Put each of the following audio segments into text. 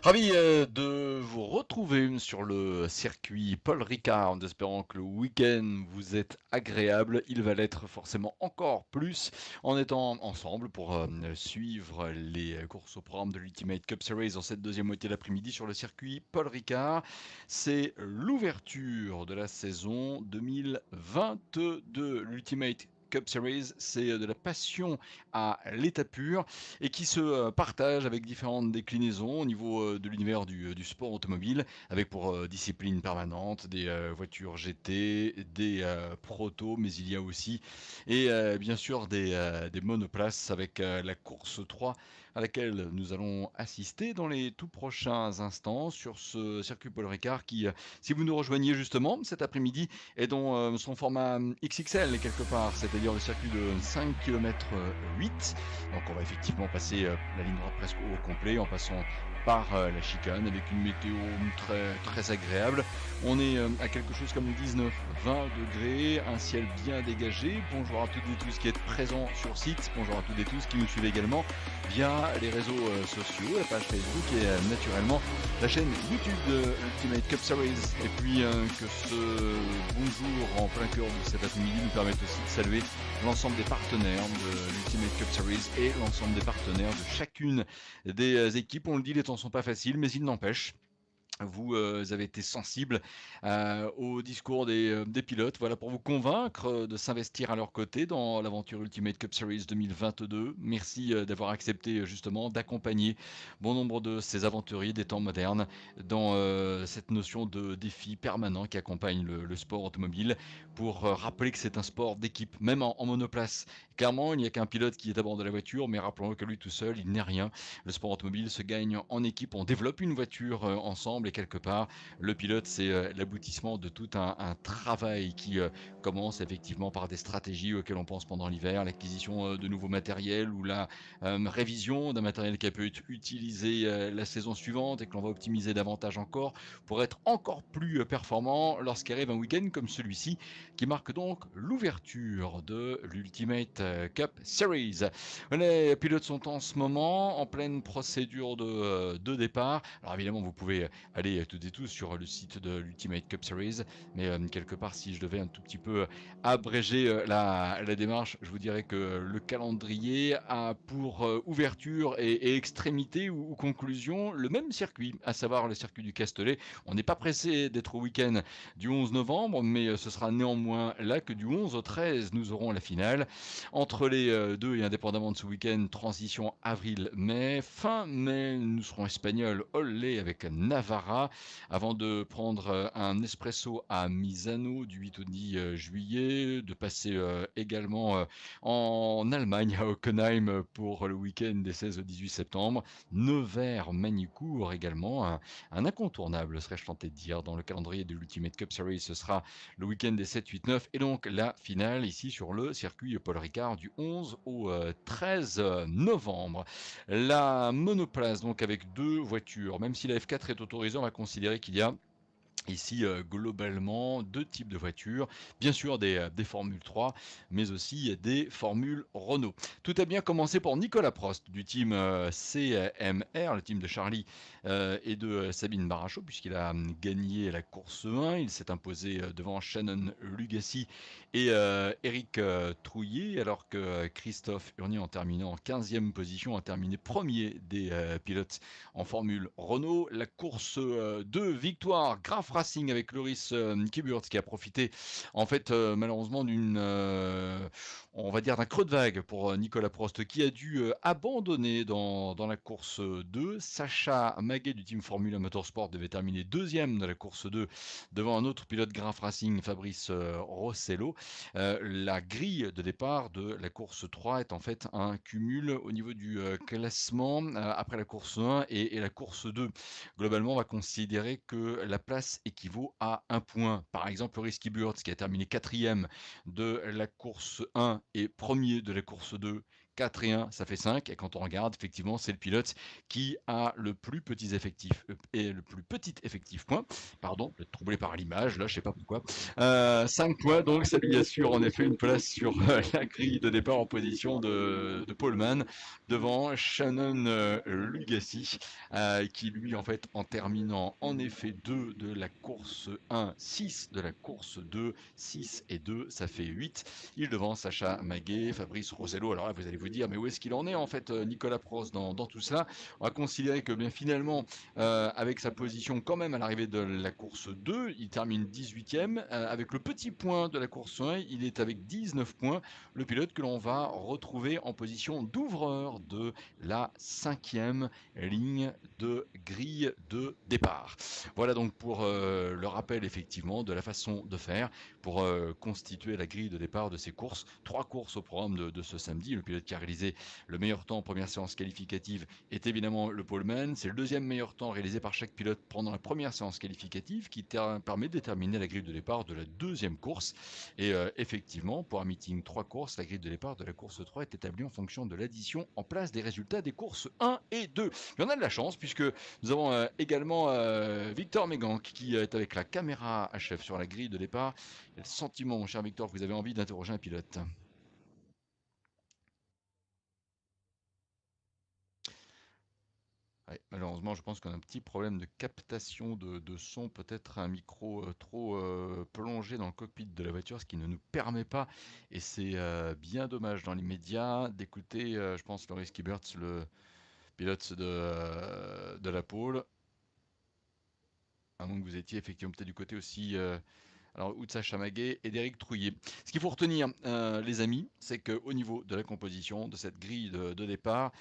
Ravi de vous retrouver sur le circuit Paul Ricard en espérant que le week-end vous est agréable. Il va l'être forcément encore plus en étant ensemble pour suivre les courses au programme de l'Ultimate Cup Series en cette deuxième moitié d'après-midi sur le circuit Paul Ricard. C'est l'ouverture de la saison 2022. L'Ultimate Cup Series, c'est de la passion à l'état pur et qui se partagent avec différentes déclinaisons au niveau de l'univers du sport automobile, avec pour discipline permanente des voitures GT, des protos, mais il y a aussi, et bien sûr des monoplaces avec la course 3 à laquelle nous allons assister dans les tout prochains instants sur ce circuit Paul Ricard qui, si vous nous rejoignez justement cet après-midi, est dans son format XXL quelque part, c'est-à-dire le circuit de 5 km 8. Donc on va effectivement passer la ligne droite presque au complet en passant par la chicane avec une météo très agréable. On est à quelque chose comme 19-20 degrés, un ciel bien dégagé. Bonjour à toutes et tous qui êtes présents sur site. Bonjour à toutes et tous qui nous suivent également via les réseaux sociaux, la page Facebook et naturellement la chaîne YouTube de Ultimate Cup Series. Et puis que ce bonjour en plein cœur de cet après-midi nous permette aussi de saluer l'ensemble des partenaires de l'Ultimate Cup Series et l'ensemble des partenaires de chacune des équipes. On le dit, les temps sont pas faciles, mais il n'empêche. Vous avez été sensible au discours des pilotes, voilà, pour vous convaincre de s'investir à leur côté dans l'aventure Ultimate Cup Series 2022. Merci d'avoir accepté justement d'accompagner bon nombre de ces aventuriers des temps modernes dans cette notion de défi permanent qui accompagne le sport automobile pour rappeler que c'est un sport d'équipe, même en monoplace. Clairement, il n'y a qu'un pilote qui est à bord de la voiture, mais rappelons que lui tout seul, il n'est rien. Le sport automobile se gagne en équipe, on développe une voiture ensemble et quelque part, le pilote, c'est l'aboutissement de tout un travail qui commence effectivement par des stratégies auxquelles on pense pendant l'hiver, l'acquisition de nouveaux matériels ou la révision d'un matériel qui a pu être utilisé la saison suivante et que l'on va optimiser davantage encore pour être encore plus performant lorsqu'arrive un week-end comme celui-ci qui marque donc l'ouverture de l'Ultimate Cup Series. Les pilotes sont en ce moment en pleine procédure de départ. Alors évidemment, vous pouvez aller toutes et tous sur le site de l'Ultimate Cup Series, mais quelque part, si je devais un tout petit peu abréger la démarche, je vous dirais que le calendrier a pour ouverture et extrémité ou conclusion le même circuit, à savoir le circuit du Castellet. On n'est pas pressé d'être au week-end du 11 novembre, mais ce sera néanmoins là que du 11 au 13, nous aurons la finale. Entre les deux et indépendamment de ce week-end, transition avril-mai. Fin mai, nous serons espagnols, olé avec Navarra, avant de prendre un espresso à Misano du 8 au 10 juillet, de passer également en Allemagne, à Hockenheim, pour le week-end des 16 au 18 septembre. Nevers-Magnicourt également, un incontournable, serais-je tenté de dire, dans le calendrier de l'Ultimate Cup Series. Ce sera le week-end des 7, 8, 9 et donc la finale ici sur le circuit Paul Ricard du 11 au 13 novembre. La monoplace donc avec deux voitures, même si la F4 est autorisée, on va considérer qu'il y a ici, globalement, deux types de voitures. Bien sûr, des Formule 3, mais aussi des Formule Renault. Tout a bien commencé pour Nicolas Prost du team CMR, le team de Charlie et de Sabine Baracho, puisqu'il a gagné la course 1. Il s'est imposé devant Shannon Lugassi et Eric Trouillet, alors que Christophe Urnier, en terminant en 15e position, a terminé premier des pilotes en Formule Renault. La course 2, victoire, Graf Racing avec Loris Kiburt qui a profité en fait malheureusement on va dire d'un creux de vague pour Nicolas Prost qui a dû abandonner dans la course 2. Sacha Maguet du team Formula Motorsport devait terminer deuxième de la course 2 devant un autre pilote Graf Racing, Fabrice Rossello. La grille de départ de la course 3 est en fait un cumul au niveau du classement après la course 1 et la course 2. Globalement, on va considérer que la place équivaut à un point. Par exemple, Loris Kiburt, qui a terminé quatrième de la course 1 et premier de la course 2, 4 et 1, ça fait 5. Et quand on regarde, effectivement, c'est le pilote qui a le plus petit effectif et le plus petit effectif point. Pardon, je vais être troublé par l'image, là, je sais pas pourquoi. 5 points, donc ça lui assure en effet une place sur la grille de départ en position de poleman devant Shannon Lugassi, qui lui, en fait, en terminant en effet 2 de la course 1, 6 de la course 2, 6 et 2, ça fait 8. Il devance Sacha Maguet, Fabrice Rossello. Alors là, vous allez vous dire, mais où est-ce qu'il en est en fait, Nicolas Prost, dans tout cela? On va considérer que bien finalement, avec sa position quand même à l'arrivée de la course 2, il termine 18e. Avec le petit point de la course 1, il est avec 19 points. Le pilote que l'on va retrouver en position d'ouvreur de la 5e ligne de grille de départ. Voilà donc pour le rappel effectivement de la façon de faire pour constituer la grille de départ de ces courses. 3 courses au programme de ce samedi. Le pilote qui a réalisé le meilleur temps en première séance qualificative est évidemment le poleman. C'est le deuxième meilleur temps réalisé par chaque pilote pendant la première séance qualificative qui permet de déterminer la grille de départ de la deuxième course. Et effectivement, pour un meeting 3 courses, la grille de départ de la course 3 est établie en fonction de l'addition en place des résultats des courses 1 et 2. Et on a de la chance puisque nous avons également Victor Méganc qui est avec la caméra HF sur la grille de départ. Quel sentiment, mon cher Victor, que vous avez envie d'interroger un pilote? Ouais, malheureusement, je pense qu'on a un petit problème de captation de son, peut-être un micro trop plongé dans le cockpit de la voiture, ce qui ne nous permet pas, et c'est bien dommage dans l'immédiat, d'écouter, je pense, Loris Kieberts, le pilote de la pole, à moins que vous étiez effectivement peut-être du côté aussi alors, Outsa Chamagué et d'Éric Trouillet. Ce qu'il faut retenir, les amis, c'est qu'au niveau de la composition de cette grille de départ,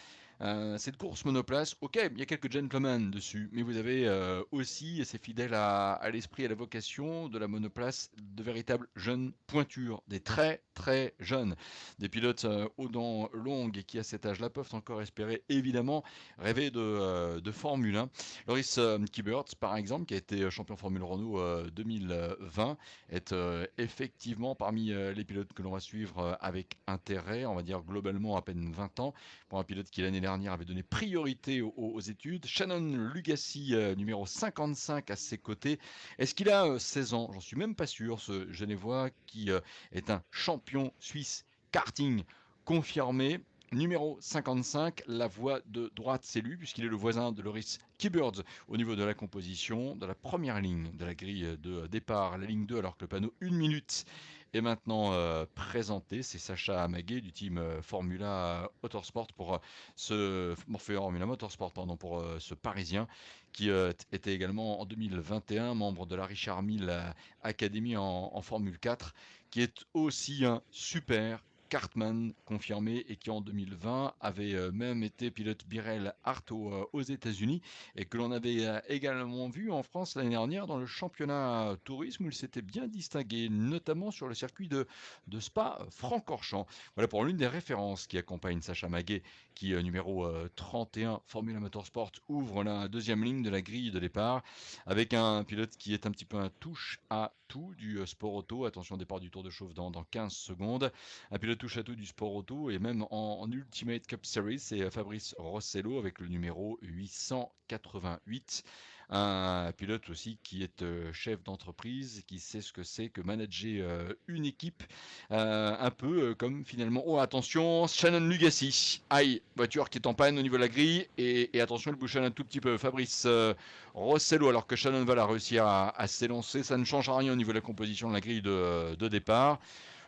cette course monoplace, ok, il y a quelques gentlemen dessus, mais vous avez aussi, et c'est fidèle à l'esprit et à la vocation de la monoplace, de véritables jeunes pointures, des très très jeunes, des pilotes aux dents longues et qui à cet âge-là peuvent encore espérer évidemment rêver de Formule 1. Loris Kieberts, par exemple, qui a été champion Formule Renault 2020, est effectivement parmi les pilotes que l'on va suivre avec intérêt, on va dire globalement à peine 20 ans, pour un pilote qui l'année dernière avait donné priorité aux études. Shannon Lugassi, numéro 55 à ses côtés. Est-ce qu'il a 16 ans? J'en suis même pas sûr, ce Genevois qui est un champion suisse karting confirmé. Numéro 55, la voie de droite, c'est lui, puisqu'il est le voisin de Loris Kieberts au niveau de la composition, de la première ligne de la grille de départ, la ligne 2, alors que le panneau 1 minute est maintenant présenté. C'est Sacha Amagué du team Formula Motorsport pour Formula Motorsport, pardon, pour ce Parisien qui était également en 2021 membre de la Richard Mille Academy en Formule 4, qui est aussi un super Cartman confirmé et qui en 2020 avait même été pilote Birel Hart aux États-Unis et que l'on avait également vu en France l'année dernière dans le championnat tourisme où il s'était bien distingué, notamment sur le circuit de Spa-Francorchamps. Voilà pour l'une des références qui accompagne Sacha Maguet, qui numéro 31 Formula Motorsport ouvre la deuxième ligne de la grille de départ avec un pilote qui est un petit peu un touche à tout du sport auto. Attention, départ du Tour de Chauffe dans 15 secondes. Un pilote touche à tout du sport auto et même en Ultimate Cup Series, c'est Fabrice Rossello avec le numéro 888. Un pilote aussi qui est chef d'entreprise, qui sait ce que c'est que manager une équipe, un peu comme finalement. Oh attention, Shannon Lugassi, aïe, voiture qui est en panne au niveau de la grille et attention, elle bouchonne un tout petit peu. Fabrice Rossello, alors que Shannon va la réussir à s'élancer, ça ne change rien au niveau de la composition de la grille de départ.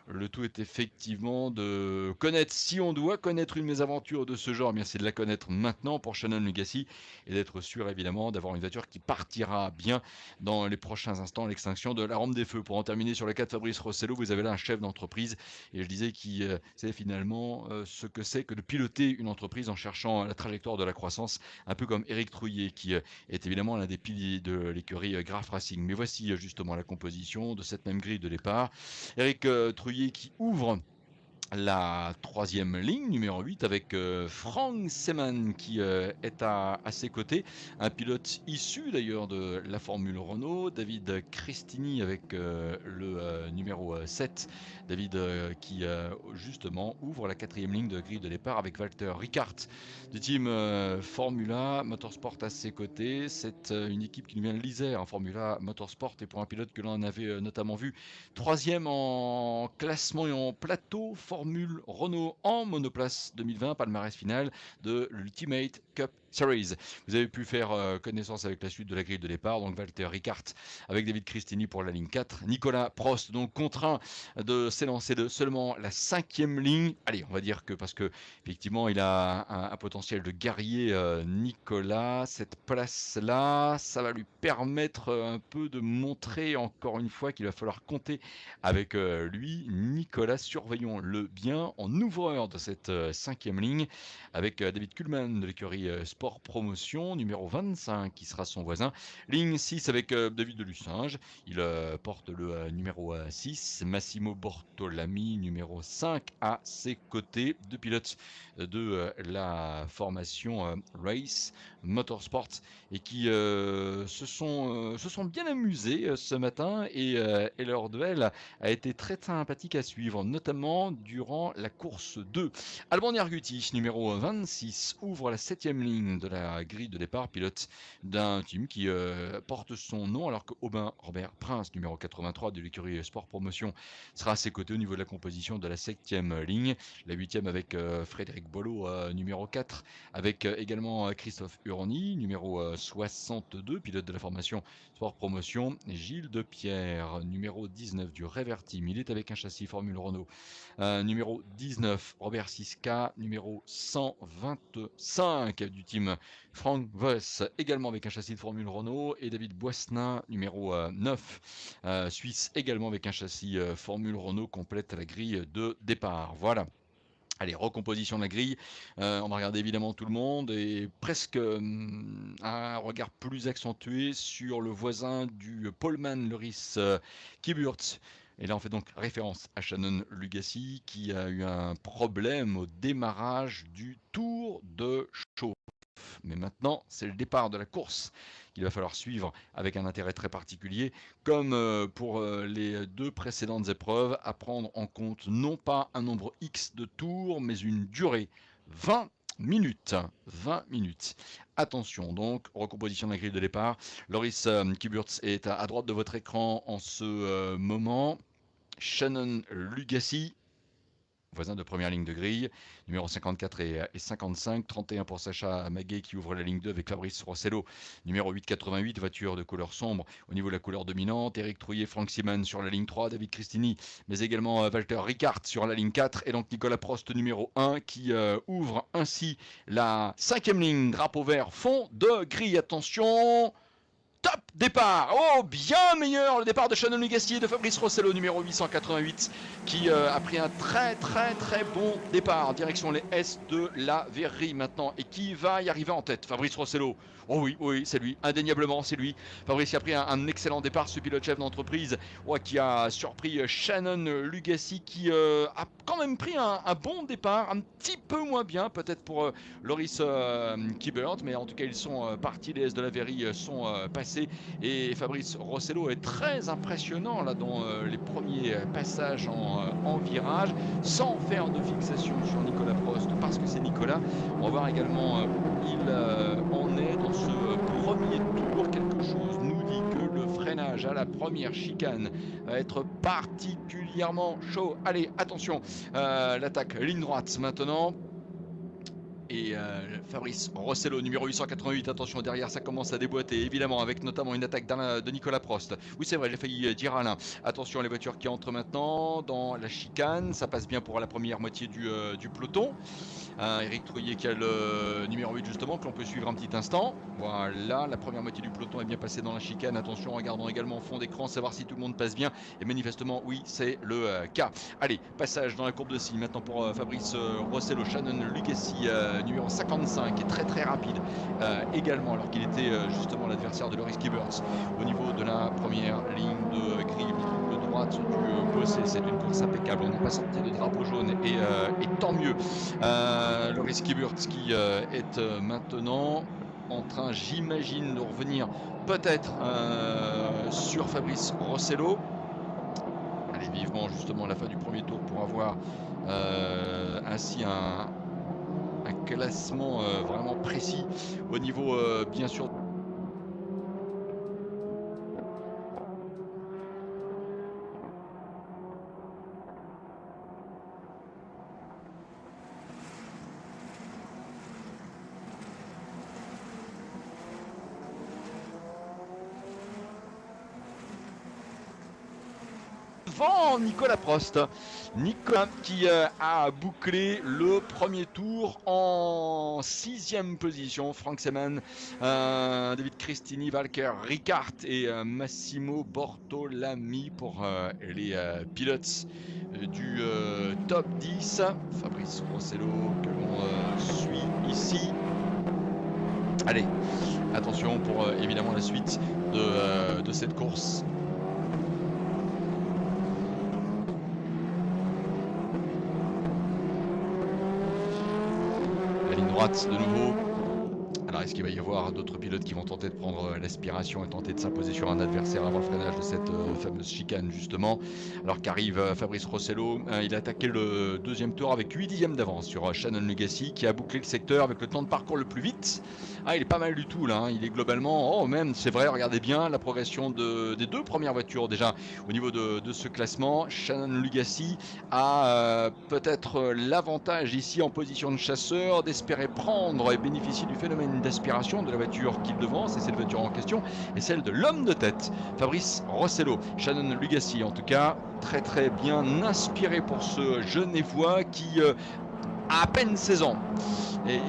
Le tout est effectivement de connaître, si on doit connaître une mésaventure de ce genre, bien c'est de la connaître maintenant pour Shannon Lugassi et d'être sûr évidemment d'avoir une voiture qui partira bien dans les prochains instants à l'extinction de la rampe des feux. Pour en terminer sur le cas de Fabrice Rossello, vous avez là un chef d'entreprise et je disais qui sait finalement ce que c'est que de piloter une entreprise en cherchant la trajectoire de la croissance, un peu comme Éric Trouillet qui est évidemment l'un des piliers de l'écurie Graf Racing. Mais voici justement la composition de cette même grille de départ. Éric Trouillet qui ouvre la troisième ligne, numéro 8, avec Frank Seman qui est à ses côtés. Un pilote issu d'ailleurs de la Formule Renault, David Cristini avec le numéro 7. David qui justement ouvre la quatrième ligne de grille de départ avec Walter Ricart du team Formula Motorsport à ses côtés. C'est une équipe qui nous vient de l'Isère en Formula Motorsport, et pour un pilote que l'on avait notamment vu troisième en classement et en plateau Formule Renault en monoplace 2020, palmarès final de l'Ultimate Cup Series. Vous avez pu faire connaissance avec la suite de la grille de départ, donc Walter Ricart avec David Cristini pour la ligne 4. Nicolas Prost donc contraint de s'élancer de seulement la cinquième ligne. Allez, on va dire que parce que effectivement il a un potentiel de guerrier, Nicolas. Cette place-là, ça va lui permettre un peu de montrer encore une fois qu'il va falloir compter avec lui. Nicolas, surveillons-le bien en ouvreur de cette cinquième ligne avec David Kuhlmann de l'écurie Sport Promotion, numéro 25 qui sera son voisin. Ligne 6 avec David Delussinge, il porte le numéro 6. Massimo Bortolami, numéro 5 à ses côtés. Deux pilotes de la formation Race Motorsport et qui se sont bien amusés ce matin, et leur duel a été très sympathique à suivre, notamment durant la course 2. Alban Arguti, numéro 26, ouvre la 7e ligne de la grille de départ, pilote d'un team qui porte son nom, alors que Aubin Robert Prince, numéro 83 de l'écurie Sport Promotion, sera à ses côtés au niveau de la composition de la 7e ligne. La 8e avec Frédéric Bollot, numéro 4, avec également Christophe Urny, numéro 62, pilote de la formation Sport Promotion. Gilles Depierre, numéro 19 du Rever Team, il est avec un châssis Formule Renault. Numéro 19, Robert Siska, numéro 125 du team Frank Voss, également avec un châssis de Formule Renault. Et David Boissenin, numéro 9, Suisse, également avec un châssis Formule Renault, complète la grille de départ. Voilà. Allez, recomposition de la grille. On va regarder évidemment tout le monde, et presque un regard plus accentué sur le voisin du poleman, Loris Kiburtz. Et là, on fait donc référence à Shannon Lugassi qui a eu un problème au démarrage du Tour de Chauffe. Mais maintenant, c'est le départ de la course qu'il va falloir suivre avec un intérêt très particulier, comme pour les deux précédentes épreuves, à prendre en compte non pas un nombre X de tours, mais une durée, 20 minutes. 20 minutes. Attention donc, recomposition de la grille de départ. Loris Kiburtz est à droite de votre écran en ce moment. Shannon Lugassi, voisin de première ligne de grille, numéro 54 et 55, 31 pour Sacha Maguet qui ouvre la ligne 2 avec Fabrice Rossello, numéro 888, voiture de couleur sombre au niveau de la couleur dominante. Eric Trouillet, Frank Seman sur la ligne 3, David Cristini, mais également Walter Ricart sur la ligne 4, et donc Nicolas Prost numéro 1 qui ouvre ainsi la 5e ligne, drapeau vert, fond de grille. Attention, top départ. Oh, bien meilleur le départ de Shannon Lugassi et de Fabrice Rossello, numéro 888, qui a pris un très bon départ direction les S de la Verrerie maintenant, et qui va y arriver en tête. Fabrice Rossello, oh oui, c'est lui, indéniablement c'est lui. Fabrice a pris un excellent départ, ce pilote chef d'entreprise, qui a surpris Shannon Lugassi, qui a quand même pris un bon départ, un petit peu moins bien peut-être pour Loris Kiburtz, mais en tout cas ils sont partis, les S de la Verrerie sont passés, et Fabrice Rossello est très impressionnant là dans les premiers passages en virage, sans faire de fixation sur Nicolas Prost, parce que c'est Nicolas. On va voir également où il en est dans ce premier tour. Quelque chose nous dit que le freinage à la première chicane va être particulièrement chaud. Allez, attention, l'attaque ligne droite maintenant. Et Fabrice Rossello, numéro 888, attention derrière, ça commence à déboîter, évidemment, avec notamment une attaque de Nicolas Prost. Oui, c'est vrai, j'ai failli dire Alain. Attention, les voitures qui entrent maintenant dans la chicane, ça passe bien pour la première moitié du peloton. Eric Trouillet qui a le numéro 8 justement, que l'on peut suivre un petit instant. Voilà, la première moitié du peloton est bien passée dans la chicane. Attention, regardons également au fond d'écran, savoir si tout le monde passe bien. Et manifestement, oui, c'est le cas. Allez, passage dans la courbe de scie maintenant pour Fabrice Rossello. Shannon Lugassi, numéro 55, est très rapide également, alors qu'il était justement l'adversaire de Loris Kiburtz au niveau de la première ligne de grille de droite. droite du Bossé. C'est une course impeccable. On n'est pas sorti de drapeau jaune et tant mieux. Loris Kiburt qui est maintenant en train, j'imagine, de revenir peut-être sur Fabrice Rossello. Allez, vivement justement la fin du premier tour pour avoir ainsi un classement vraiment précis au niveau bien sûr. Devant Nicolas Prost. Nicolas qui a bouclé le premier tour en 6e position. Frank Seman, David Cristini, Valker Ricard et Massimo Bortolami pour les pilotes du top 10. Fabrice Rossello que l'on suit ici. Allez, attention pour évidemment la suite de cette course. De nouveau. Alors est-ce qu'il va y avoir d'autres pilotes qui vont tenter de prendre l'aspiration et tenter de s'imposer sur un adversaire avant le freinage de cette fameuse chicane justement, alors qu'arrive Fabrice Rossello. Il a attaqué le deuxième tour avec 8 dixièmes d'avance sur Shannon Lugassi qui a bouclé le secteur avec le temps de parcours le plus vite. Il est pas mal du tout là, hein. Il est globalement, même c'est vrai, regardez bien la progression des deux premières voitures déjà au niveau de ce classement. Shannon Lugassi a peut-être l'avantage ici en position de chasseur d'espérer prendre et bénéficier du phénomène d'aspiration de la voiture qu'il devance, et cette voiture en question est celle de l'homme de tête, Fabrice Rossello. Shannon Lugassi en tout cas très très bien inspiré pour ce Genevois qui a peine 16 ans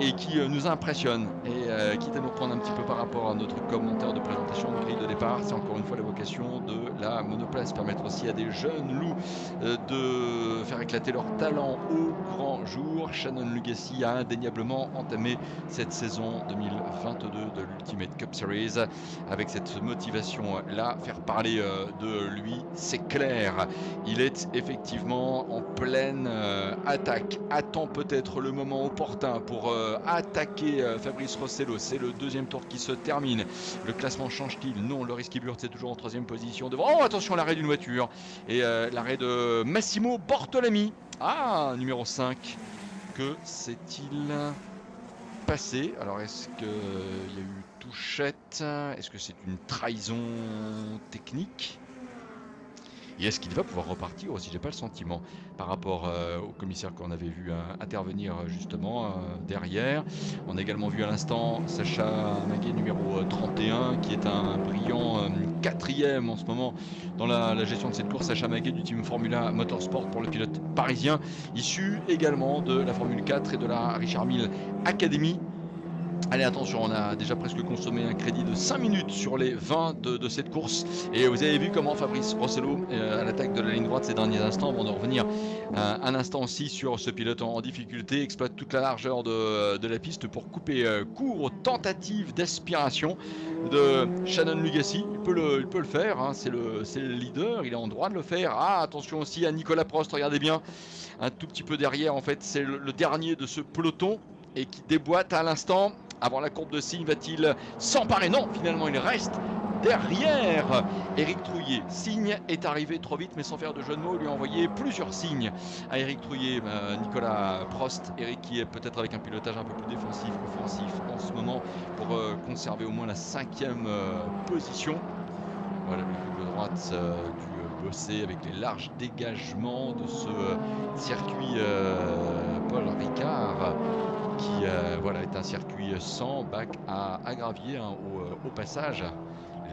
et qui nous impressionne. Et quitte à nous prendre un petit peu par rapport à notre commentaire de présentation de grille de départ, c'est encore une fois la vocation de la monoplace, permettre aussi à des jeunes loups de faire éclater leur talent au grand jour. Shannon Lugassi a indéniablement entamé cette saison 2022 de l'Ultimate Cup Series avec cette motivation là, faire parler de lui, c'est clair. Il est effectivement en pleine attaque, attend peut-être le moment opportun pour attaquer Fabrice Rossello. C'est le deuxième tour qui se termine. Le classement change-t-il? Non, Loris Kiburt c'est toujours en 3e position devant. Oh, attention, l'arrêt d'une voiture et l'arrêt de Massimo Bortolami. Numéro 5. Que s'est-il passé? Alors est-ce qu'il y a eu touchette? Est-ce que c'est une trahison technique? Et est-ce qu'il va pouvoir repartir aussi? J'ai pas le sentiment par rapport au commissaire qu'on avait vu intervenir justement derrière. On a également vu à l'instant Sacha Maguet numéro 31 qui est un brillant 4e en ce moment dans la gestion de cette course. Sacha Maguet du team Formula Motorsport pour le pilote parisien, issu également de la Formule 4 et de la Richard Mille Academy. Allez, attention, on a déjà presque consommé un crédit de 5 minutes sur les 20 de cette course. Et vous avez vu comment Fabrice Rossello, à l'attaque de la ligne droite ces derniers instants, avant de revenir un instant aussi sur ce pilote en difficulté, exploite toute la largeur de la piste pour couper court aux tentatives d'aspiration de Shannon Lugassi. Il peut le faire, hein. C'est le leader, il est en droit de le faire. Attention aussi à Nicolas Prost, regardez bien, un tout petit peu derrière, en fait, c'est le dernier de ce peloton et qui déboîte à l'instant. Avant la courbe de signe, va-t-il s'emparer? Non, finalement, il reste derrière Éric Trouillet. Signe est arrivé trop vite, mais sans faire de jeu de mots, il lui a envoyé plusieurs signes à Éric Trouillet. Nicolas Prost, Éric qui est peut-être avec un pilotage un peu plus défensif qu'offensif en ce moment pour conserver au moins la 5e position. Voilà le coup de droite du Bossé avec les larges dégagements de ce circuit Paul Ricard qui est un circuit sans bac à gravier, hein, au passage,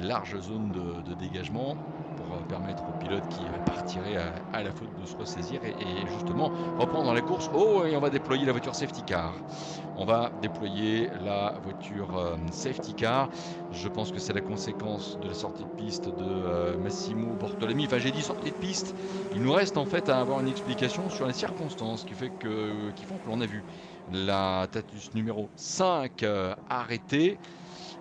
large zone de dégagement pour permettre aux pilotes qui partiraient à la faute de se ressaisir et justement reprendre la course. Et on va déployer la voiture safety car. On va déployer la voiture safety car. Je pense que c'est la conséquence de la sortie de piste de Massimo Bortolami. Enfin, j'ai dit sortie de piste. Il nous reste en fait à avoir une explication sur les circonstances qui font que l'on a vu la Tatus numéro 5 arrêtée.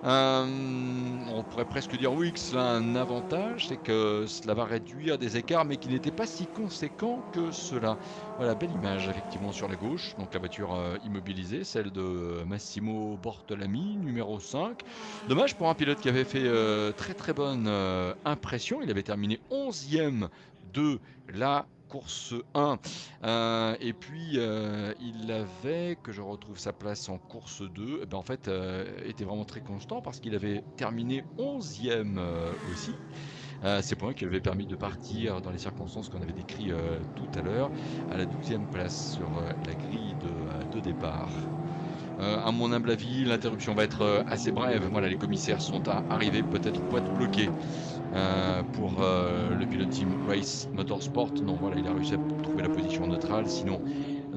On pourrait presque dire oui que cela a un avantage, c'est que cela va réduire des écarts, mais qui n'étaient pas si conséquents que cela. Voilà, belle image effectivement sur la gauche, donc la voiture immobilisée, celle de Massimo Bortolami, numéro 5. Dommage pour un pilote qui avait fait très très bonne impression, il avait terminé 11e de la course 1 et puis il avait, que je retrouve sa place en course 2, et ben en fait était vraiment très constant parce qu'il avait terminé 11e aussi. Ces points qui lui avaient permis de partir dans les circonstances qu'on avait décrites tout à l'heure à la 12e place sur la grille de départ. À mon humble avis, l'interruption va être assez brève. Voilà, les commissaires sont arrivés, peut-être boîte bloquée pour le pilote team Race Motorsport. Non, voilà, il a réussi à trouver la position neutrale. Sinon,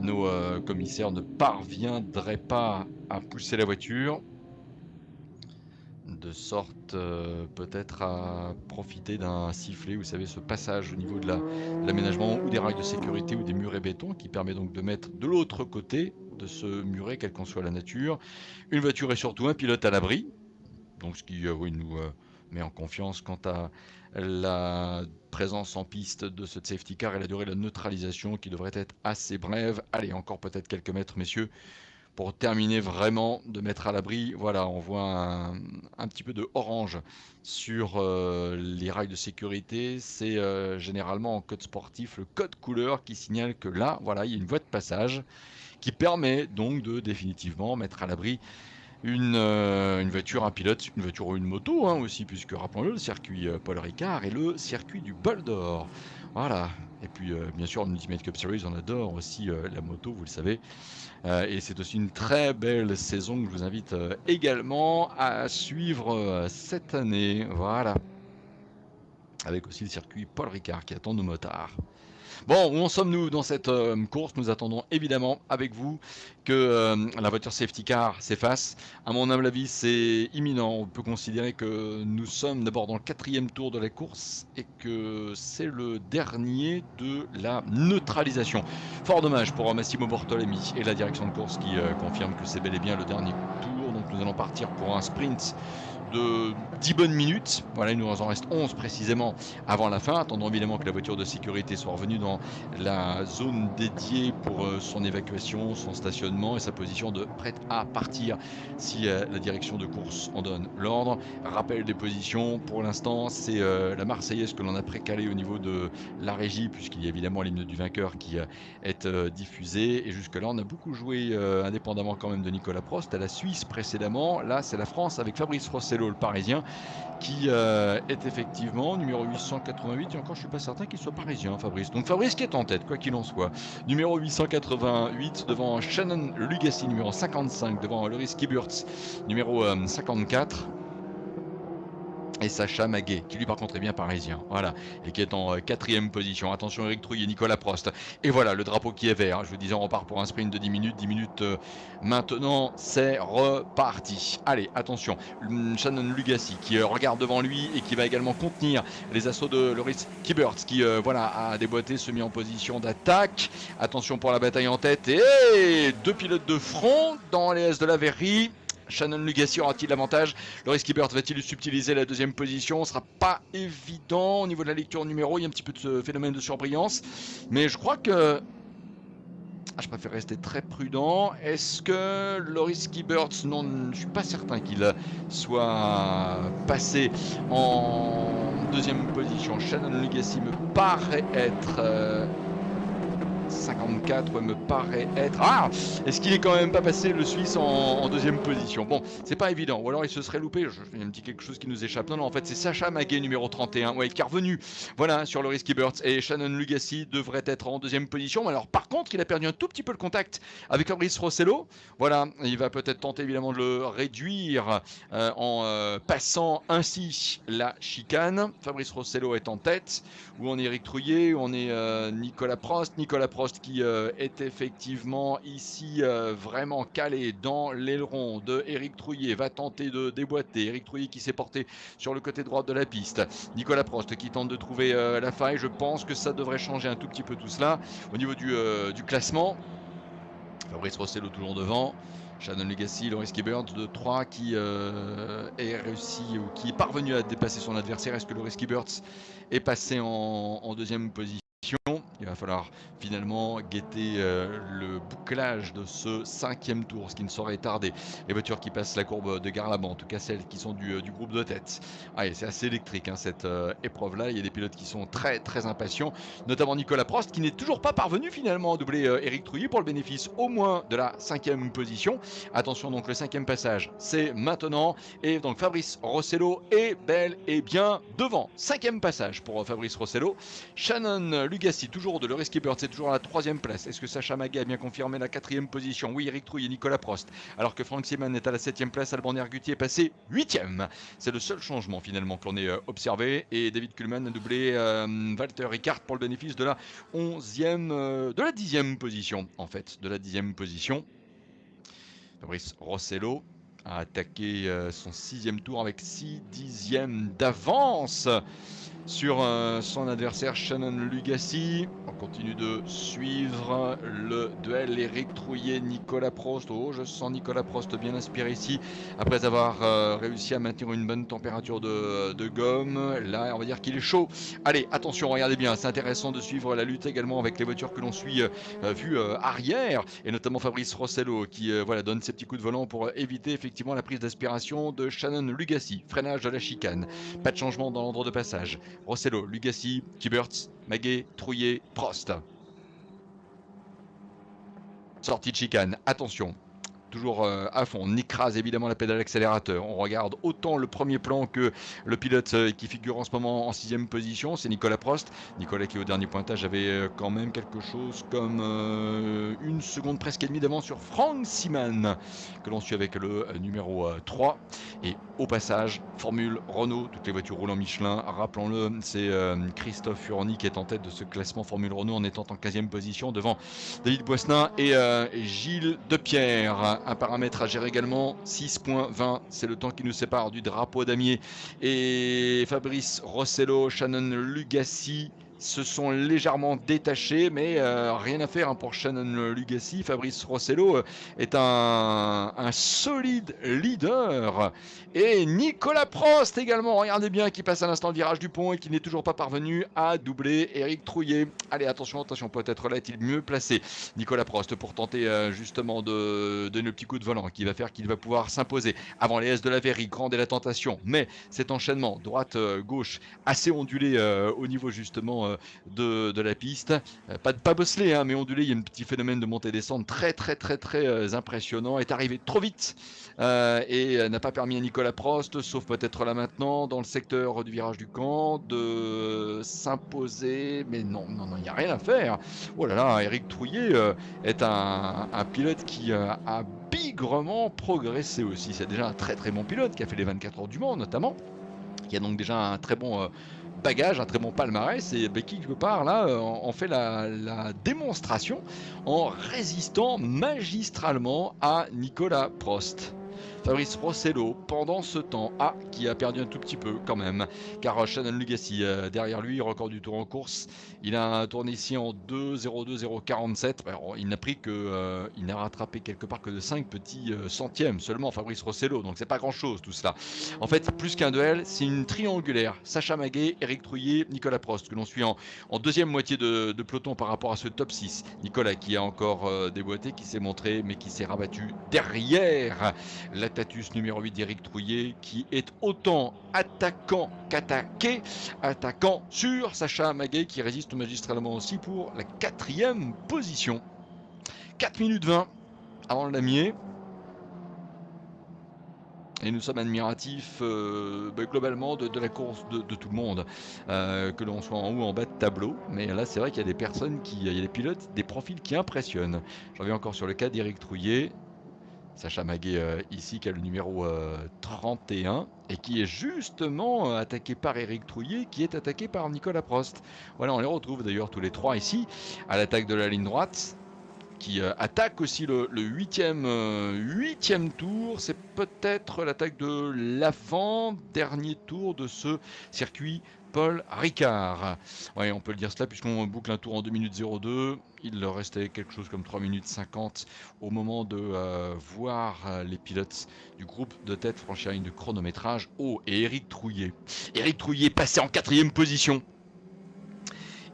nos commissaires ne parviendraient pas à pousser la voiture, de sorte peut-être à profiter d'un sifflet, vous savez, ce passage au niveau de l'aménagement ou des rails de sécurité ou des murets béton qui permet donc de mettre de l'autre côté de ce muret, quelle qu'en soit la nature, une voiture et surtout un pilote à l'abri. Donc ce qui oui, nous met en confiance quant à la présence en piste de ce safety car et la durée de la neutralisation qui devrait être assez brève. Allez, encore peut-être quelques mètres, messieurs, pour terminer vraiment de mettre à l'abri. Voilà, on voit un petit peu de orange sur les rails de sécurité. C'est généralement en code sportif le code couleur qui signale que là, voilà, il y a une voie de passage qui permet donc de définitivement mettre à l'abri une voiture, un pilote, une voiture ou une moto hein, aussi, puisque rappelons-le, le circuit Paul Ricard et le circuit du Bol d'Or. Voilà. Et puis bien sûr, en Ultimate Cup Series, on adore aussi la moto, vous le savez. Et c'est aussi une très belle saison que je vous invite également à suivre cette année. Voilà. Avec aussi le circuit Paul Ricard qui attend nos motards. Bon, où en sommes-nous dans cette course? Nous attendons évidemment avec vous que la voiture safety car s'efface. À mon humble avis, c'est imminent. On peut considérer que nous sommes d'abord dans le 4e tour de la course et que c'est le dernier de la neutralisation. Fort dommage pour Massimo Bortolami et la direction de course qui confirme que c'est bel et bien le dernier tour. Donc nous allons partir pour un sprint de 10 bonnes minutes. Voilà, il nous en reste 11 précisément avant la fin. Attendons évidemment que la voiture de sécurité soit revenue dans la zone dédiée pour son évacuation, son stationnement et sa position de prête à partir si la direction de course en donne l'ordre. Rappel des positions, pour l'instant c'est la Marseillaise que l'on a précalée au niveau de la régie puisqu'il y a évidemment l'hymne du vainqueur qui est diffusé et jusque là on a beaucoup joué indépendamment quand même de Nicolas Prost à la Suisse précédemment. Là c'est la France avec Fabrice Rossello, le Parisien, qui est effectivement numéro 888 et encore je suis pas certain qu'il soit parisien Fabrice. Donc Fabrice qui est en tête quoi qu'il en soit. Numéro 888 devant Shannon Lugassi, numéro 55 devant Loris Kiburtz, numéro 54. Et Sacha Maguet, qui lui par contre est bien parisien, voilà, et qui est en 4e position. Attention Eric Trouille et Nicolas Prost. Et voilà, le drapeau qui est vert. Je vous disais, on repart pour un sprint de 10 minutes. 10 minutes maintenant, c'est reparti. Allez, attention, Shannon Lugassi qui regarde devant lui et qui va également contenir les assauts de Loris Kiburtz qui voilà, a déboîté, se mis en position d'attaque. Attention pour la bataille en tête. Et deux pilotes de front dans les S de la Verrerie. Shannon Lugassi aura-t-il l'avantage? Loris Kiburtz va-t-il subtiliser la 2e position? Ce ne sera pas évident au niveau de la lecture numéro. Il y a un petit peu de ce phénomène de surbrillance. Mais je crois que je préfère rester très prudent. Est-ce que Loris Kiburtz, non, je ne suis pas certain qu'il soit passé en 2e position. Shannon Lugassi me paraît être 54 me paraît être... Ah, est-ce qu'il est quand même pas passé le Suisse en 2e position? Bon, c'est pas évident. Ou alors il se serait loupé. Il y a un petit quelque chose qui nous échappe. Non, en fait, c'est Sacha Maguet, numéro 31, ouais, qui est revenu. Voilà, sur Loris Kiburtz. Et Shannon Lugassi devrait être en 2e position. Mais alors, par contre, il a perdu un tout petit peu le contact avec Fabrice Rossello. Voilà, il va peut-être tenter évidemment de le réduire en passant ainsi la chicane. Fabrice Rossello est en tête. Où on est Eric Trouillet, où on est Nicolas Prost. Nicolas Prost qui est effectivement ici vraiment calé dans l'aileron de Eric Trouillet, va tenter de déboîter. Eric Trouillet qui s'est porté sur le côté droit de la piste. Nicolas Prost qui tente de trouver la faille. Je pense que ça devrait changer un tout petit peu tout cela au niveau du classement. Fabrice Rossello toujours devant. Shannon Legacy, le Risky Bird de 3 qui est réussi ou qui est parvenu à dépasser son adversaire. Est-ce que le Risky Birds est passé en deuxième position? Il va falloir finalement guetter le bouclage de ce 5e tour, ce qui ne saurait tarder. Les voitures qui passent la courbe de Garlaband, en tout cas celles qui sont du groupe de tête. Allez, c'est assez électrique cette épreuve-là. Il y a des pilotes qui sont très très impatients, notamment Nicolas Prost qui n'est toujours pas parvenu finalement à doubler Éric Trouillet pour le bénéfice au moins de la 5e position. Attention donc, le 5e passage, c'est maintenant. Et donc Fabrice Rossello est bel et bien devant. 5e passage pour Fabrice Rossello. Shannon Lugassi, toujours de le Risky Bird, c'est toujours à la 3e place. Est-ce que Sacha Maguet a bien confirmé la 4e position? Oui, Éric Trouillet et Nicolas Prost. Alors que Frank Seeman est à la 7e place, Alban Erguti est passé 8e. C'est le seul changement finalement que l'on ait observé. Et David Kuhlmann a doublé Walter Ricard pour le bénéfice de la 11e, de la 10e position en fait, de la 10e position. Fabrice Rossello a attaqué son 6e tour avec 6 dixièmes d'avance sur son adversaire Shannon Lugassi. On continue de suivre le duel Éric Trouillet, Nicolas Prost. Oh, je sens Nicolas Prost bien inspiré ici, après avoir réussi à maintenir une bonne température de gomme. Là, on va dire qu'il est chaud. Allez, attention, regardez bien, c'est intéressant de suivre la lutte également avec les voitures que l'on suit vue arrière, et notamment Fabrice Rossello qui voilà, donne ses petits coups de volant pour éviter effectivement la prise d'aspiration de Shannon Lugassi. Freinage de la chicane, pas de changement dans l'ordre de passage. Rossello, Lugassi, Kiburtz, Maguet, Trouillet, Prost. Sortie de chicane, attention. Toujours à fond, on écrase évidemment la pédale accélérateur. On regarde autant le premier plan que le pilote qui figure en ce moment en 6e position, c'est Nicolas Prost. Nicolas qui au dernier pointage avait quand même quelque chose comme 1 seconde presque et demie d'avance sur Frank Seeman, que l'on suit avec le numéro 3. Et au passage, Formule Renault, toutes les voitures roulant Michelin, rappelons-le, c'est Christophe Furoni qui est en tête de ce classement Formule Renault en étant en 15e position devant David Boisselin et Gilles Depierre. Un paramètre à gérer également, 6.20, c'est le temps qui nous sépare du drapeau damier. Et Fabrice Rossello, Shannon Lugassi se sont légèrement détachés, mais rien à faire pour Shannon Lugassi. Fabrice Rossello est un solide leader. Et Nicolas Prost également, regardez bien, qui passe à l'instant le virage du pont et qui n'est toujours pas parvenu à doubler Éric Trouillet. Allez, attention, attention, peut-être là est-il mieux placé, Nicolas Prost, pour tenter justement de donner le petit coup de volant qui va faire qu'il va pouvoir s'imposer avant les S de la Verrie. Grande est la tentation, mais cet enchaînement droite-gauche assez ondulé au niveau justement de la piste, pas bosselé hein, mais ondulé, il y a un petit phénomène de montée-descente très impressionnant, est arrivé trop vite et n'a pas permis à Nicolas Prost, sauf peut-être là maintenant dans le secteur du virage du camp, de s'imposer, mais non, il n'y a rien à faire. Oh là là, Éric Trouillet est un pilote qui a bigrement progressé aussi. C'est déjà un très bon pilote qui a fait les 24 heures du Mans notamment, qui a donc déjà un très bon bagage, un très bon palmarès, et qui quelque part là en fait la démonstration en résistant magistralement à Nicolas Prost. Fabrice Rossello, pendant ce temps, qui a perdu un tout petit peu quand même, car Shannon Lugassi, derrière lui, record du tour en course, il a tourné ici en 2.02.047. Alors, il n'a pris que, il n'a rattrapé quelque part que de 5 petits centièmes seulement, Fabrice Rossello, donc c'est pas grand chose tout cela. En fait, plus qu'un duel, c'est une triangulaire. Sacha Maguet, Éric Trouillet, Nicolas Prost, que l'on suit en deuxième moitié de peloton par rapport à ce top 6. Nicolas qui a encore déboîté, qui s'est montré, mais qui s'est rabattu derrière la Tatus numéro 8 d'Éric Trouillet, qui est autant attaquant qu'attaqué, attaquant sur Sacha Maguet qui résiste magistralement aussi pour la 4e position. 4 minutes 20 avant le damier. Et nous sommes admiratifs globalement de la course de tout le monde, que l'on soit en haut ou en bas de tableau. Mais là, c'est vrai qu'il y a des personnes, il y a des pilotes, des profils qui impressionnent. J'en reviens encore sur le cas d'Éric Trouillet. Sacha Maguet ici qui a le numéro 31 et qui est justement attaqué par Éric Trouillet, qui est attaqué par Nicolas Prost. Voilà, on les retrouve d'ailleurs tous les trois ici à l'attaque de la ligne droite, qui attaque aussi le 8e tour. C'est peut-être l'attaque de l'avant-dernier tour de ce circuit Paul Ricard. Ouais, on peut le dire cela puisqu'on boucle un tour en 2 minutes 02. Il restait quelque chose comme 3 minutes 50 au moment de voir les pilotes du groupe de tête franchir la ligne de chronométrage. Oh, et Éric Trouillet. Éric Trouillet passé en 4e position.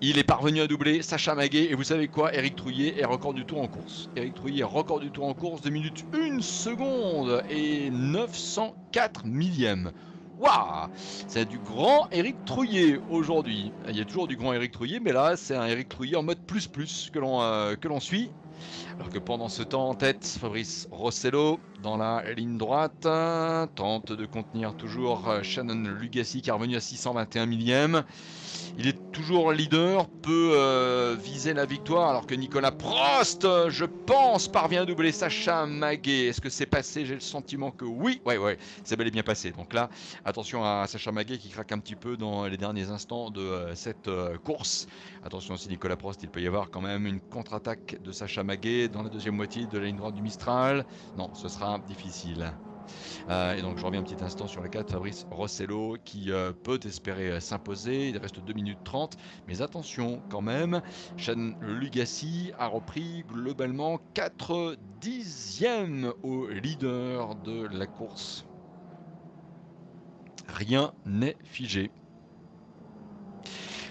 Il est parvenu à doubler Sacha Maguet. Et vous savez quoi? Éric Trouillet est record du tour en course. Éric Trouillet est record du tour en course, 2 minutes 1 seconde et 904 millièmes. Waouh! C'est du grand Éric Trouillet aujourd'hui. Il y a toujours du grand Éric Trouillet, mais là, c'est un Éric Trouillet en mode plus que l'on suit. Alors que pendant ce temps en tête, Fabrice Rossello dans la ligne droite tente de contenir toujours Shannon Lugassi qui est revenu à 621 millièmes. Il est toujours leader, peut viser la victoire alors que Nicolas Prost, je pense, parvient à doubler Sacha Maguet. Est-ce que c'est passé? J'ai le sentiment que oui. Ouais, c'est bel et bien passé. Donc là, attention à Sacha Maguet qui craque un petit peu dans les derniers instants de cette course. Attention aussi Nicolas Prost, il peut y avoir quand même une contre-attaque de Sacha Maguet dans la deuxième moitié de la ligne droite du Mistral. Non, ce sera difficile. Et donc je reviens un petit instant sur les 4, Fabrice Rossello qui peut espérer s'imposer, il reste 2 minutes 30, mais attention quand même, Shannon Lugassi a repris globalement 4 dixièmes au leader de la course. Rien n'est figé.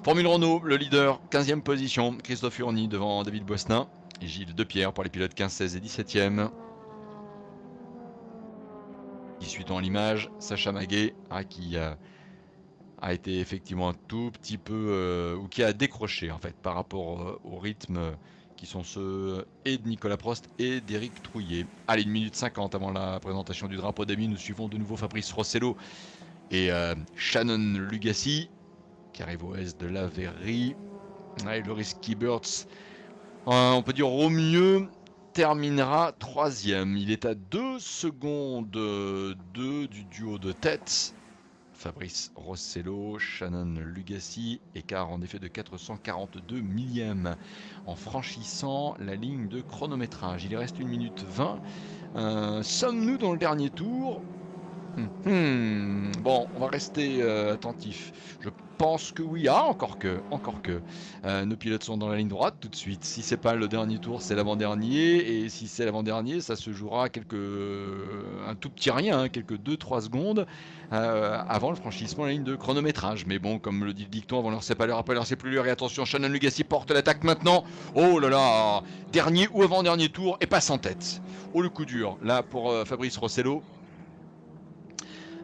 Formule Renault, le leader, 15e position, Christophe Urny devant David Boisselin et Gilles Depierre pour les pilotes 15, 16 et 17e. Suivant l'image, Sacha Maguet qui a été effectivement un tout petit peu, ou qui a décroché en fait par rapport au rythme qui sont ceux et de Nicolas Prost et d'Éric Trouillet. Allez, 1 minute 50 avant la présentation du drapeau d'amis, nous suivons de nouveau Fabrice Rossello et Shannon Lugassi qui arrive au S de la Verrie. Et Loris Kieberts, on peut dire au mieux, terminera 3e. Il est à 2 secondes du duo de tête. Fabrice Rossello, Shannon Lugassi, écart en effet de 442 millièmes en franchissant la ligne de chronométrage. Il reste 1 minute 20. Sommes-nous dans le dernier tour? Bon, on va rester attentif. Je pense que oui. Ah, encore que. Nos pilotes sont dans la ligne droite tout de suite. Si c'est pas le dernier tour, c'est l'avant-dernier. Et si c'est l'avant-dernier, ça se jouera un tout petit rien, quelques 2-3 secondes avant le franchissement de la ligne de chronométrage. Mais bon, comme le dit le dicton, avant l'heure c'est pas l'heure, après l'heure c'est plus l'heure. Et attention, Shannon Lugassi porte l'attaque maintenant. Oh là là, dernier ou avant-dernier tour et passe en tête. Oh le coup dur, là pour Fabrice Rossello.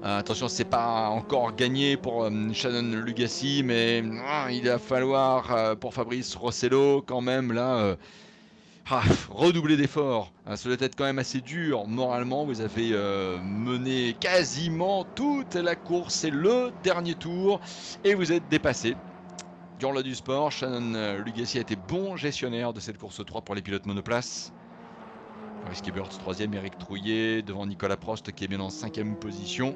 Attention, c'est pas encore gagné pour Shannon Lugassi, mais il va falloir pour Fabrice Rossello quand même là redoubler d'efforts. Ça doit être quand même assez dur moralement. Vous avez mené quasiment toute la course, c'est le dernier tour et vous êtes dépassé. Durant du sport, Shannon Lugassi a été bon gestionnaire de cette course 3 pour les pilotes monoplace. Fabrice Kieberts 3e, Éric Trouillet devant Nicolas Prost qui est bien en 5e position.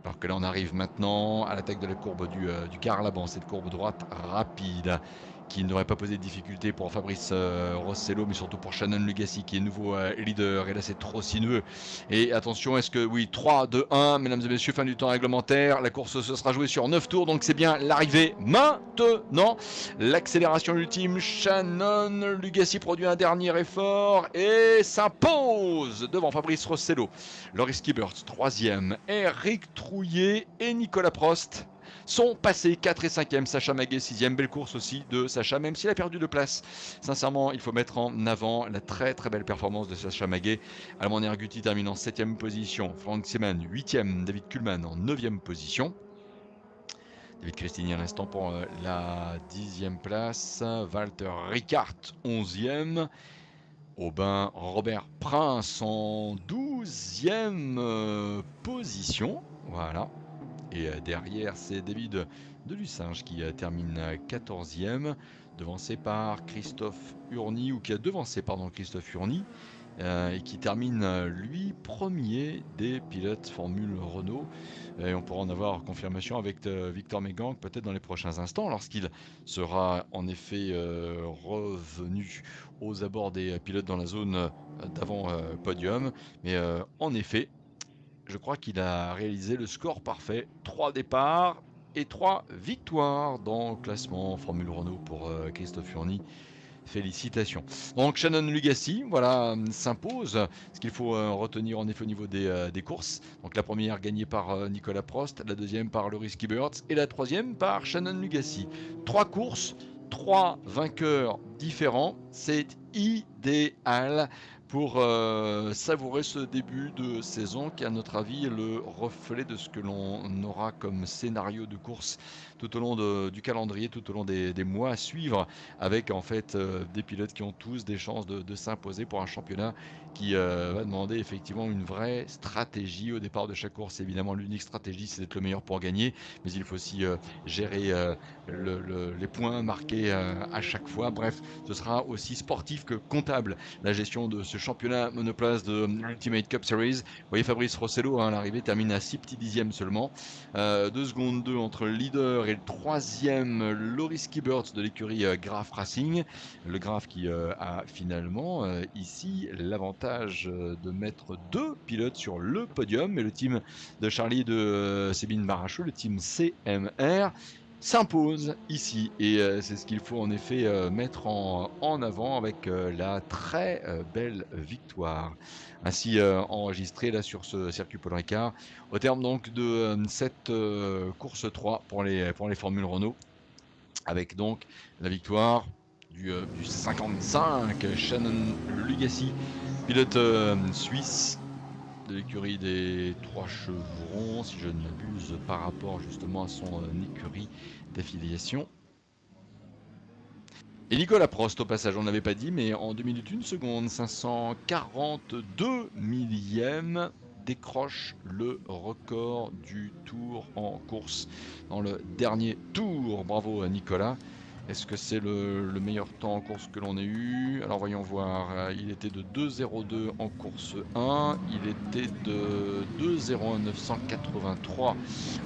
Alors que là on arrive maintenant à l'attaque de la courbe du quart Laban, cette courbe droite rapide qui ne devrait pas poser de difficulté pour Fabrice Rossello, mais surtout pour Shannon Lugassi qui est nouveau leader. Et là c'est trop sinueux. Et attention, est-ce que oui, 3, 2, 1, mesdames et messieurs, fin du temps réglementaire. La course se sera jouée sur 9 tours, donc c'est bien l'arrivée maintenant. L'accélération ultime, Shannon Lugassi produit un dernier effort et s'impose devant Fabrice Rossello. Loris Kieberts 3e, Éric Trouillet et Nicolas Prost sont passés 4 et 5e, Sacha Maguet 6e, belle course aussi de Sacha, même s'il a perdu de place. Sincèrement, il faut mettre en avant la très très belle performance de Sacha Maguet. Alman Erguti termine en 7e position, Frank Seemann 8e, David Kuhlmann en 9e position. David Cristini à l'instant pour la 10e place, Walter Ricard 11e. Aubin Robert Prince en 12e position. Voilà. Et derrière, c'est David Delussinge qui termine 14e, devancé par Christophe Urny, ou qui a devancé, Christophe Urny, et qui termine, lui, premier des pilotes Formule Renault. Et on pourra en avoir confirmation avec Victor Megang, peut-être dans les prochains instants, lorsqu'il sera en effet revenu aux abords des pilotes dans la zone d'avant podium. Mais en effet, je crois qu'il a réalisé le score parfait. 3 départs et 3 victoires dans le classement Formule Renault pour Christophe Furny. Félicitations. Donc Shannon Lugassi, voilà, s'impose. Ce qu'il faut retenir en effet au niveau des courses. Donc la première gagnée par Nicolas Prost, la deuxième par Loris Kibberts et la troisième par Shannon Lugassi. 3 courses, 3 vainqueurs différents. C'est idéal pour savourer ce début de saison qui, à notre avis, est le reflet de ce que l'on aura comme scénario de course tout au long du calendrier, tout au long des mois à suivre, avec en fait des pilotes qui ont tous des chances de s'imposer pour un championnat qui va demander effectivement une vraie stratégie au départ de chaque course. Évidemment, l'unique stratégie, c'est d'être le meilleur pour gagner, mais il faut aussi gérer les points marqués à chaque fois. Bref, ce sera aussi sportif que comptable, la gestion de ce championnat monoplace de l'Ultimate Cup Series. Vous voyez Fabrice Rossello, à l'arrivée, termine à 6 petits dixièmes seulement. 2 secondes 2 entre le leader et le troisième, Loris Kibberts de l'écurie Graf Racing. Le Graf qui a finalement ici l'avantage de mettre 2 pilotes sur le podium. Et le team de Charlie de Sébine Barachou, le team CMR, s'impose ici. Et c'est ce qu'il faut en effet mettre en avant avec la très belle victoire ainsi enregistrée là sur ce circuit Paul Ricard au terme donc de cette course 3 pour les Formules Renault, avec donc la victoire du 55 Shannon Lugassi, pilote suisse de l'écurie des 3 chevrons, si je ne m'abuse, par rapport justement à son écurie d'affiliation. Et Nicolas Prost, au passage, on n'avait pas dit, mais en 2 minutes 1 seconde, 542 millièmes, décroche le record du tour en course dans le dernier tour. Bravo à Nicolas. Est-ce que c'est le meilleur temps en course que l'on ait eu? Alors voyons voir, il était de 2,02 en course 1, il était de 2,01 983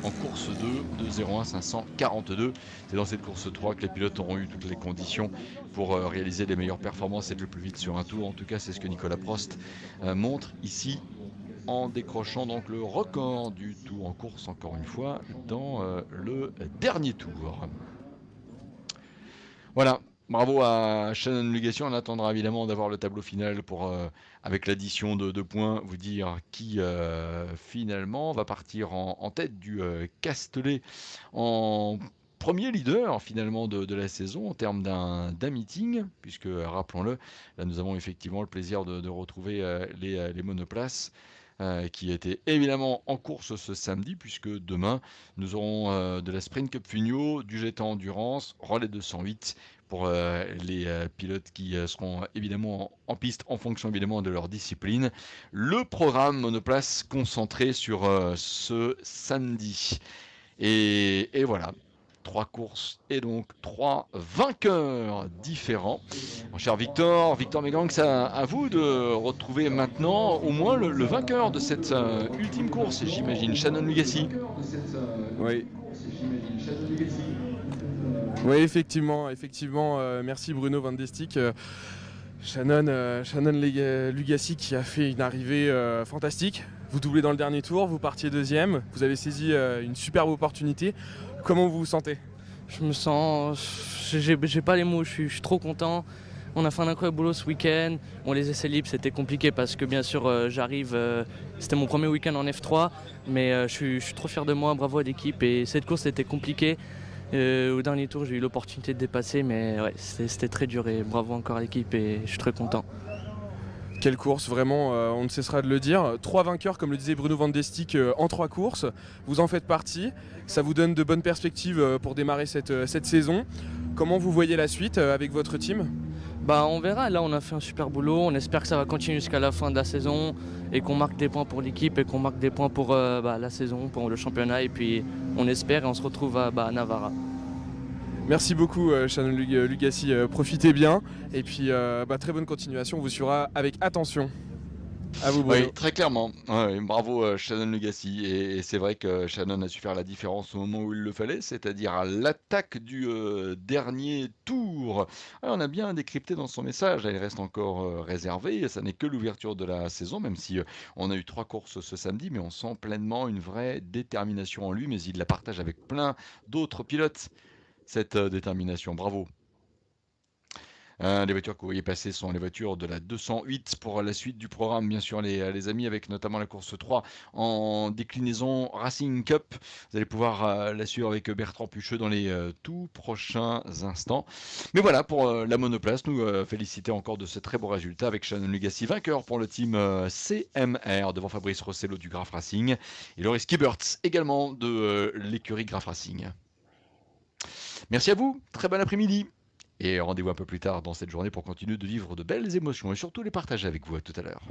en course 2, 2,01 542. C'est dans cette course 3 que les pilotes auront eu toutes les conditions pour réaliser les meilleures performances et le plus vite sur un tour. En tout cas, c'est ce que Nicolas Prost montre ici, en décrochant donc le record du tour en course, encore une fois, dans le dernier tour. Voilà, bravo à Shannon Lugassi. On attendra évidemment d'avoir le tableau final pour, avec l'addition de points, vous dire qui finalement va partir en tête du Castellet en premier leader finalement de la saison en termes d'un meeting, puisque rappelons-le, là nous avons effectivement le plaisir de retrouver les monoplaces qui étaient évidemment en course ce samedi, puisque demain nous aurons de la Sprint Cup Fugno, du GT Endurance, Relais 208 pour les pilotes qui seront évidemment en piste en fonction évidemment de leur discipline. Le programme monoplace concentré sur ce samedi. Et voilà. 3 courses et donc 3 vainqueurs différents. Mon cher Victor Mégang, c'est à vous de retrouver maintenant au moins le vainqueur de cette ultime course, j'imagine, Shannon Lugassi. Oui. Oui, effectivement. Merci Bruno Van de Stick. Shannon Lugassi qui a fait une arrivée fantastique. Vous doublez dans le dernier tour, vous partiez deuxième, vous avez saisi une superbe opportunité. Comment vous vous sentez? Je me sens... J'ai pas les mots, je suis trop content. On a fait un incroyable boulot ce week-end. Bon, les essais libres, c'était compliqué parce que bien sûr, j'arrive... c'était mon premier week-end en F3, mais je suis trop fier de moi, bravo à l'équipe. Et cette course, était compliquée. Au dernier tour, j'ai eu l'opportunité de dépasser, mais ouais, c'était très dur et bravo encore à l'équipe et je suis très content. Quelle course, vraiment, on ne cessera de le dire. 3 vainqueurs, comme le disait Bruno Van de Stick, en 3 courses. Vous en faites partie. Ça vous donne de bonnes perspectives pour démarrer cette saison. Comment vous voyez la suite avec votre team? On verra. Là, on a fait un super boulot. On espère que ça va continuer jusqu'à la fin de la saison et qu'on marque des points pour l'équipe et qu'on marque des points pour la saison, pour le championnat. Et puis, on espère et on se retrouve à Navarra. Merci beaucoup Shannon Lugassi, profitez bien et puis très bonne continuation, on vous suivra avec attention. À vous, Bruno. Oui, très clairement. Ouais, bravo Shannon Legacy. Et c'est vrai que Shannon a su faire la différence au moment où il le fallait, c'est-à-dire à l'attaque du dernier tour. Ouais, on a bien décrypté dans son message. Il reste encore réservé. Ça n'est que l'ouverture de la saison, même si on a eu 3 courses ce samedi, mais on sent pleinement une vraie détermination en lui. Mais il la partage avec plein d'autres pilotes, cette détermination. Bravo. Les voitures que vous voyez passer sont les voitures de la 208 pour la suite du programme, bien sûr, les amis, avec notamment la course 3 en déclinaison Racing Cup. Vous allez pouvoir la suivre avec Bertrand Pucheux dans les tout prochains instants. Mais voilà, pour la monoplace, nous féliciter encore de ce très beau résultat avec Shannon Legacy, vainqueur pour le team CMR devant Fabrice Rossello du Graf Racing et Loris Kieberts également de l'écurie Graf Racing. Merci à vous, très bon après-midi. Et rendez-vous un peu plus tard dans cette journée pour continuer de vivre de belles émotions et surtout les partager avec vous. À tout à l'heure.